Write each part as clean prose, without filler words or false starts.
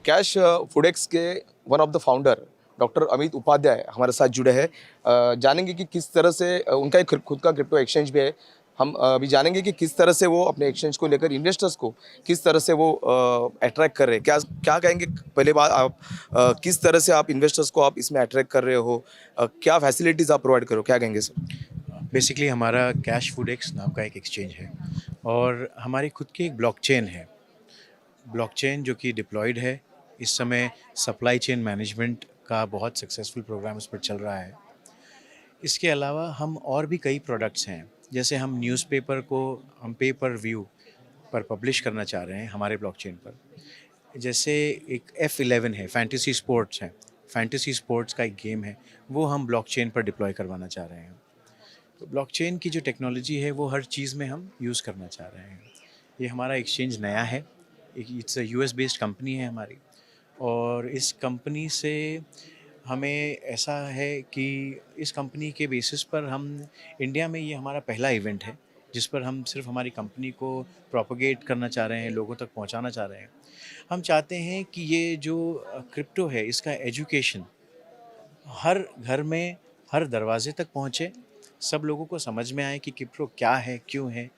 Cash Foodex के one of the founder doctor Amit Upadhyay हमारे साथ जुड़े हैं। जानेंगे कि किस तरह से उनका एक खुद का क्रिप्टो एक्सचेंज भी है। हम अभी जानेंगे कि किस तरह से वो अपने एक्सचेंज को लेकर इन्वेस्टर्स को किस तरह से वो अट्रैक्ट कर रहे हैं। क्या क्या कहेंगे, पहले बात आप किस तरह से आप इन्वेस्टर्स को आप इसमें अट्रैक्ट कर रहे हो, क्या फैसिलिटीज़ आप प्रोवाइड करो, क्या कहेंगे सर? बेसिकली हमारा कैश फूड एक्स नाम का एक एक्सचेंज है और हमारी खुद की एक ब्लॉकचेन है। ब्लॉकचेन जो कि डिप्लॉयड है इस समय। सप्लाई चेन मैनेजमेंट का बहुत सक्सेसफुल प्रोग्राम उस पर चल रहा है। इसके अलावा हम और भी कई प्रोडक्ट्स हैं, जैसे हम न्यूज़पेपर को हम पे पर व्यू पर पब्लिश करना चाह रहे हैं हमारे ब्लॉकचेन पर। जैसे एक F11 है, फैंटेसी स्पोर्ट्स है, फैंटेसी स्पोर्ट्स का एक गेम है, वो हम ब्लॉकचेन पर डिप्लॉय करवाना चाह रहे हैं। तो ब्लॉकचेन की जो टेक्नोलॉजी है वो हर चीज़ में हम यूज़ करना चाह रहे हैं। ये हमारा एक्सचेंज नया है, it's a US based company है हमारी। और इस कंपनी से हमें ऐसा है कि इस कंपनी के बेसिस पर हम इंडिया में, ये हमारा पहला इवेंट है जिस पर हम सिर्फ हमारी कंपनी को प्रोपोगेट करना चाह रहे हैं, लोगों तक पहुंचाना चाह रहे हैं। हम चाहते हैं कि ये जो क्रिप्टो है इसका एजुकेशन हर घर में, हर दरवाजे तक पहुँचे, सब लोगों को समझ में आए कि क्रिप्टो क्या है, क्यों है,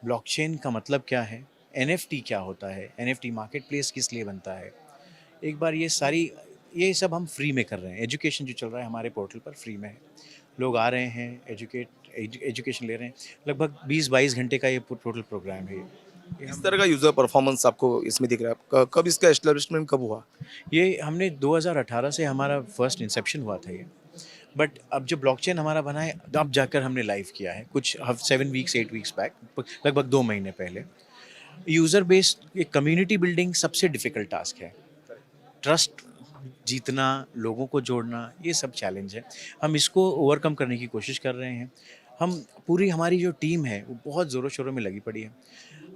ब्लॉकचेन का मतलब क्या है, एनएफटी क्या होता है, एनएफटी मार्केट प्लेस किस लिए बनता है। एक बार ये सब हम फ्री में कर रहे हैं। एजुकेशन जो चल रहा है हमारे पोर्टल पर फ्री में है। लोग आ रहे हैं, एजुकेशन ले रहे हैं। लगभग 20-22 घंटे का ये टोटल प्रोग्राम है। ये किस हम तरह का यूज़र परफॉर्मेंस आपको इसमें दिख रहा है? कब इसका एस्टेब्लिशमेंट कब हुआ? ये हमने 2018 से हमारा फर्स्ट इंसेप्शन हुआ था ये। बट अब जो ब्लॉकचेन हमारा बना है, अब जाकर हमने लाइव किया है कुछ 7 वीक्स 8 वीक्स बैक, लगभग 2 महीने पहले। यूज़र बेस्ड एक कम्युनिटी बिल्डिंग सबसे डिफ़िकल्ट टास्क है। ट्रस्ट जीतना, लोगों को जोड़ना, ये सब चैलेंज है। हम इसको ओवरकम करने की कोशिश कर रहे हैं। हम पूरी हमारी जो टीम है वो बहुत ज़ोरों शोरों में लगी पड़ी है।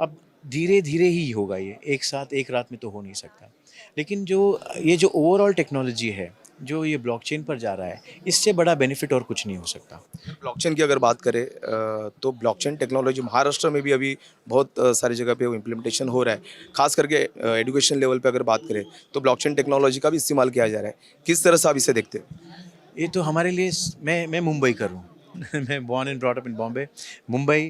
अब धीरे धीरे ही होगा, ये एक साथ एक रात में तो हो नहीं सकता। लेकिन जो ओवरऑल टेक्नोलॉजी है, जो ये ब्लॉकचेन पर जा रहा है, इससे बड़ा बेनिफिट और कुछ नहीं हो सकता। ब्लॉकचेन की अगर बात करें तो ब्लॉकचेन टेक्नोलॉजी महाराष्ट्र में भी अभी बहुत सारी जगह पे वो इम्प्लीमेंटेशन हो रहा है। खास करके एजुकेशन लेवल पे अगर बात करें तो ब्लॉकचेन टेक्नोलॉजी का भी इस्तेमाल किया जा रहा है। किस तरह से आप इसे देखते हो? ये तो हमारे लिए मैं मुंबई का हूँ। मैं born and brought up in Bombay, Mumbai.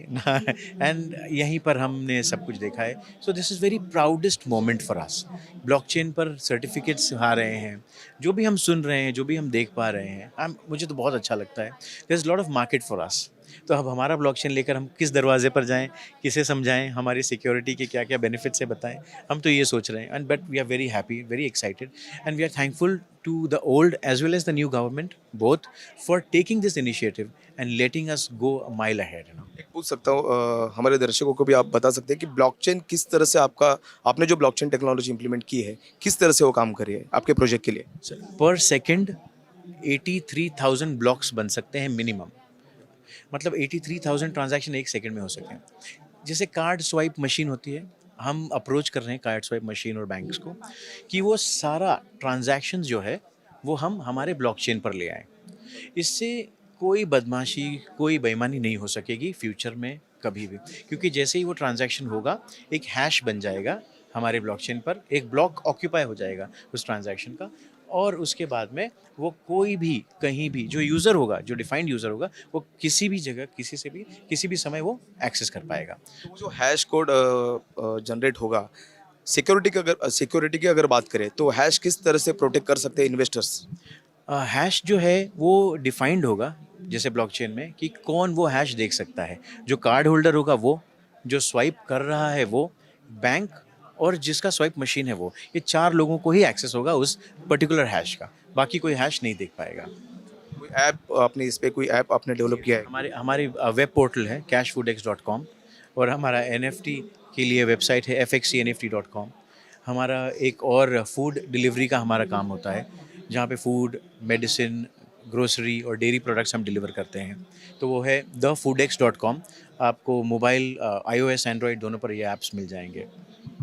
And यहीं पर हमने सब कुछ देखा है। So this is very proudest moment for us. Blockchain पर सर्टिफिकेट्स आ रहे हैं, जो भी हम सुन रहे हैं, जो भी हम देख पा रहे हैं, मुझे तो बहुत अच्छा लगता है। There is lot of market for us. तो अब हमारा ब्लॉकचेन लेकर हम किस दरवाजे पर जाएं, किसे समझाएं, हमारी सिक्योरिटी के क्या क्या बेनिफिट्स है बताएं। हम तो ये सोच रहे हैं, and but we are very happy, very excited, and we are thankful to the old as well as the new government, both, for taking this initiative and letting us go a mile ahead, you know. एक पूछ सकता हूँ, हमारे दर्शकों को भी आप बता सकते हैं कि ब्लॉकचेन किस तरह से आपने जो ब्लॉकचेन टेक्नोलॉजी इंप्लीमेंट की है, किस तरह से वो काम कर रही है आपके प्रोजेक्ट के लिए? So, per second 83,000 ब्लॉक्स बन सकते हैं मिनिमम। मतलब 83,000 ट्रांजैक्शन एक सेकंड में हो सकते हैं। जैसे कार्ड स्वाइप मशीन होती है, हम अप्रोच कर रहे हैं कार्ड स्वाइप मशीन और बैंक्स को कि वो सारा ट्रांजैक्शन जो है वो हम हमारे ब्लॉकचेन पर ले आएँ। इससे कोई बदमाशी, कोई बेईमानी नहीं हो सकेगी फ्यूचर में कभी भी, क्योंकि जैसे ही वो ट्रांजैक्शन होगा, एक हैश बन जाएगा हमारे ब्लॉकचेन पर, एक ब्लॉक ऑक्यूपाई हो जाएगा उस ट्रांजैक्शन का। और उसके बाद में वो कोई भी कहीं भी जो यूज़र होगा, जो डिफाइंड यूज़र होगा, वो किसी भी जगह, किसी से भी, किसी भी समय वो एक्सेस कर पाएगा। तो वो जो हैश कोड जनरेट होगा, सिक्योरिटी की अगर बात करें तो हैश किस तरह से प्रोटेक्ट कर सकते हैं इन्वेस्टर्स? हैश जो है वो डिफाइंड होगा जैसे ब्लॉकचेन में, कि कौन वो हैश देख सकता है। जो कार्ड होल्डर होगा वो, जो स्वाइप कर रहा है वो, बैंक, और जिसका स्वाइप मशीन है वो, ये 4 लोगों को ही एक्सेस होगा उस पर्टिकुलर हैश का। बाकी कोई हैश नहीं देख पाएगा। कोई ऐप आपने इस पे कोई ऐप आपने डेवलप किया है? हमारे हमारी वेब पोर्टल है cashfoodex.com, और हमारा एनएफटी के लिए वेबसाइट है fxcnft.com। हमारा एक और फूड डिलीवरी का हमारा काम होता है, जहाँ पे फूड, मेडिसिन, ग्रोसरी और डेयरी प्रोडक्ट्स हम डिलीवर करते हैं। तो वो है thefoodex.com। आपको मोबाइल, iOS एंड्रॉयड दोनों पर ये ऐप्स मिल जाएंगे।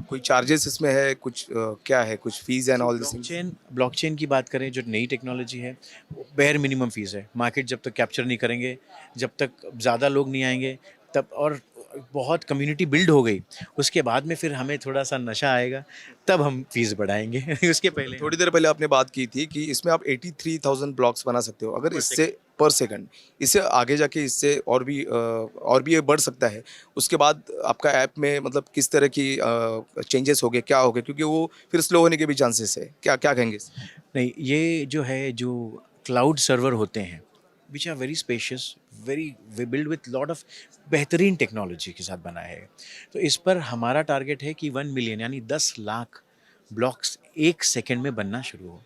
कोई चार्जेस इसमें है कुछ, क्या है कुछ fees and all this things? Blockchain की बात करें, जो नई टेक्नोलॉजी है, बेयर मिनिमम फीस है। मार्केट जब तक कैप्चर नहीं करेंगे, जब तक ज़्यादा लोग नहीं आएंगे, तब, और बहुत कम्युनिटी बिल्ड हो गई, उसके बाद में फिर हमें थोड़ा सा नशा आएगा, तब हम फीस बढ़ाएंगे उसके पहले थोड़ी देर पहले आपने बात की थी कि इसमें आप 83,000 ब्लॉक्स बना सकते हो, अगर पर इससे पर सेकंड इससे आगे जाके इससे और भी ये बढ़ सकता है, उसके बाद आपका ऐप में मतलब किस तरह की चेंजेस हो गए, क्या हो गए, क्योंकि वो फिर स्लो होने के भी चांसेस है, क्या क्या कहेंगे इस पे? नहीं, ये जो है जो क्लाउड सर्वर होते हैं which are very spacious, very way build with lot of बेहतरीन टेक्नोलॉजी के साथ बनाए हैं। तो इस पर हमारा टारगेट है कि 1 मिलियन यानी 10 लाख ब्लॉक्स 1 सेकंड में बनना शुरू हो।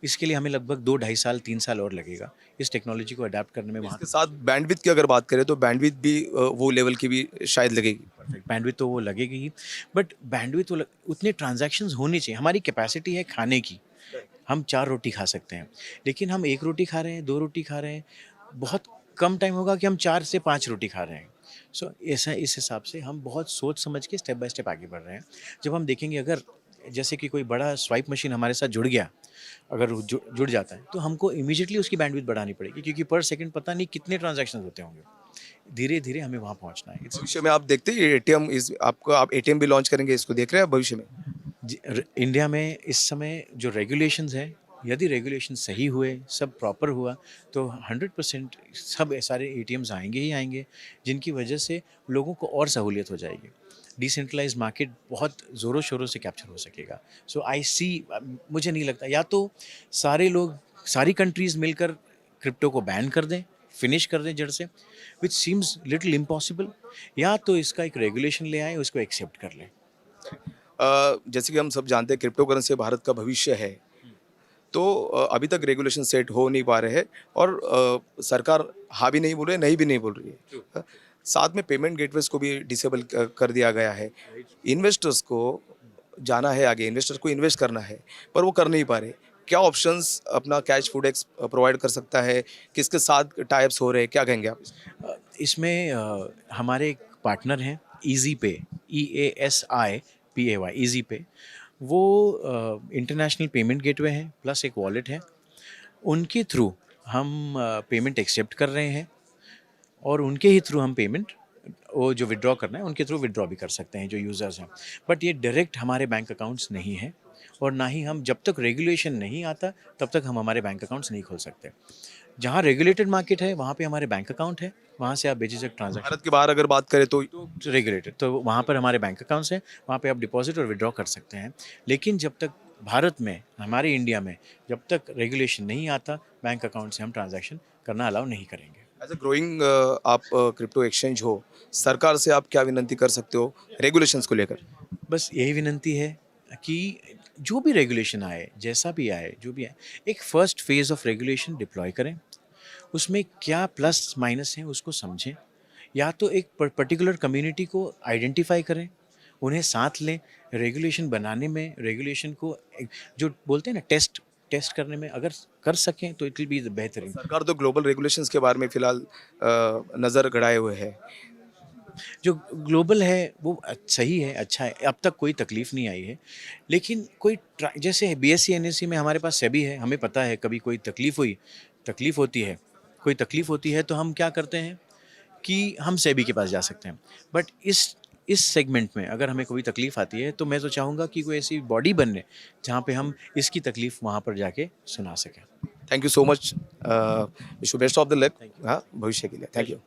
इसके लिए हमें लगभग 2 ढाई साल 3 साल और लगेगा इस टेक्नोलॉजी को अडाप्ट करने में। वहाँ इसके साथ बैंडविड्थ की अगर बात करें तो बैंडविड्थ भी वो लेवल की भी शायद लगेगी। परफेक्ट बैंडविड्थ तो वो लगेगी ही, बट बैंडविड्थ उतने ट्रांजैक्शंस होनी चाहिए। हमारी कैपेसिटी है खाने की, हम 4 रोटी खा सकते हैं, लेकिन हम 1 रोटी खा रहे हैं, 2 रोटी खा रहे हैं, बहुत कम टाइम होगा कि हम 4 से 5 रोटी खा रहे हैं। सो ऐसा इस हिसाब से हम बहुत सोच समझ के स्टेप बाय स्टेप आगे बढ़ रहे हैं। जब हम देखेंगे अगर जैसे कि कोई बड़ा स्वाइप मशीन हमारे साथ जुड़ गया, अगर वो जुड़ जाता है तो हमको इमीडिएटली उसकी बैंडविड्थ बढ़ानी पड़ेगी, क्योंकि पर सेकंड पता नहीं कितने ट्रांजैक्शन होते होंगे। धीरे धीरे हमें वहाँ पहुँचना है। भविष्य में आप देखते हैं एटीएम इस आपको आप एटीएम भी लॉन्च करेंगे, इसको देख रहे हैं आप भविष्य में? इंडिया में इस समय जो रेगुलेशंस हैं, यदि रेगुलेशन सही हुए, सब प्रॉपर हुआ, तो 100% सब सारे एटीएम्स आएंगे ही आएंगे, जिनकी वजह से लोगों को और सहूलियत हो जाएगी। डिसेंट्रलाइज मार्केट बहुत ज़ोरों शोरों से कैप्चर हो सकेगा। सो आई सी, मुझे नहीं लगता या तो सारे लोग, सारी कंट्रीज़ मिलकर क्रिप्टो को बैन कर दें, फिनिश कर दें जड़ से, विच सीम्स लिटिल इम्पॉसिबल, या तो इसका एक रेगुलेशन ले आए, उसको एक्सेप्ट कर लें। जैसे कि हम सब जानते हैं क्रिप्टो करेंसी भारत का भविष्य है, तो अभी तक रेगुलेशन सेट हो नहीं पा रहे हैं और सरकार हाँ भी नहीं बोल रही है, नहीं भी नहीं बोल रही है। साथ में पेमेंट गेटवेज को भी डिसेबल कर दिया गया है। इन्वेस्टर्स को जाना है आगे, इन्वेस्टर्स को इन्वेस्ट करना है, पर वो कर नहीं पा रहे। क्या ऑप्शंस अपना कैश फूड एक्स प्रोवाइड कर सकता है, किसके साथ टाइप्स हो रहे हैं, क्या कहेंगे आप? इसमें हमारे एक पार्टनर हैं ईजी पे, EASIPAY, ईजी पे। वो इंटरनेशनल पेमेंट गेटवे है प्लस एक वॉलेट है। उनके थ्रू हम पेमेंट एक्सेप्ट कर रहे हैं, और उनके ही थ्रू हम पेमेंट, वो जो विड्रॉ करना है उनके थ्रू विड्रॉ भी कर सकते हैं जो यूज़र्स हैं। बट ये डायरेक्ट हमारे बैंक अकाउंट्स नहीं है, और ना ही हम, जब तक रेगुलेशन नहीं आता तब तक हम हमारे बैंक अकाउंट्स नहीं खोल सकते। जहाँ रेगुलेटेड मार्केट है वहाँ पे हमारे बैंक अकाउंट है, वहाँ से आप बेझिझक ट्रांजैक्शन। भारत के बाहर अगर बात करें तो तो रेगुलेटेड, तो वहाँ पर हमारे बैंक अकाउंट्स हैं, वहाँ पे आप डिपॉजिट और विड्रॉ कर सकते हैं। लेकिन जब तक भारत में, हमारे इंडिया में जब तक रेगुलेशन नहीं आता, बैंक अकाउंट से हम ट्रांजैक्शन करना अलाउ नहीं करेंगे। एज अ ग्रोइंग आप क्रिप्टो एक्सचेंज हो, सरकार से आप क्या विनती कर सकते हो रेगुलेशंस को लेकर? बस यही विनती है कि जो भी रेगुलेशन आए, जैसा भी आए, जो भी आए, एक first phase of regulation deploy करें, उसमें क्या प्लस माइनस हैं उसको समझें, या तो एक पर्टिकुलर कम्युनिटी को आइडेंटिफाई करें, उन्हें साथ लें। रेगुलेशन बनाने में, रेगुलेशन को जो बोलते हैं ना, टेस्ट टेस्ट करने में अगर कर सकें तो इट विल बी द बेहतरीन। सरकार तो ग्लोबल रेगुलेशंस के बारे में फिलहाल नज़र गड़ाए हुए है। जो ग्लोबल है वो सही है, अच्छा है, अब तक कोई तकलीफ़ नहीं आई है। लेकिन कोई जैसे BSE NSE में हमारे पास सेबी है, हमें पता है कभी कोई तकलीफ़ होती है, कोई तकलीफ़ होती है तो हम क्या करते हैं कि हम सेबी के पास जा सकते हैं। बट इस सेगमेंट में अगर हमें कोई तकलीफ़ आती है तो मैं तो चाहूँगा कि कोई ऐसी बॉडी बने जहाँ पे हम इसकी तकलीफ़ वहाँ पर जाके सुना सकें। Thank you so much, wish you best of the luck हाँ भविष्य के लिए। Thank you.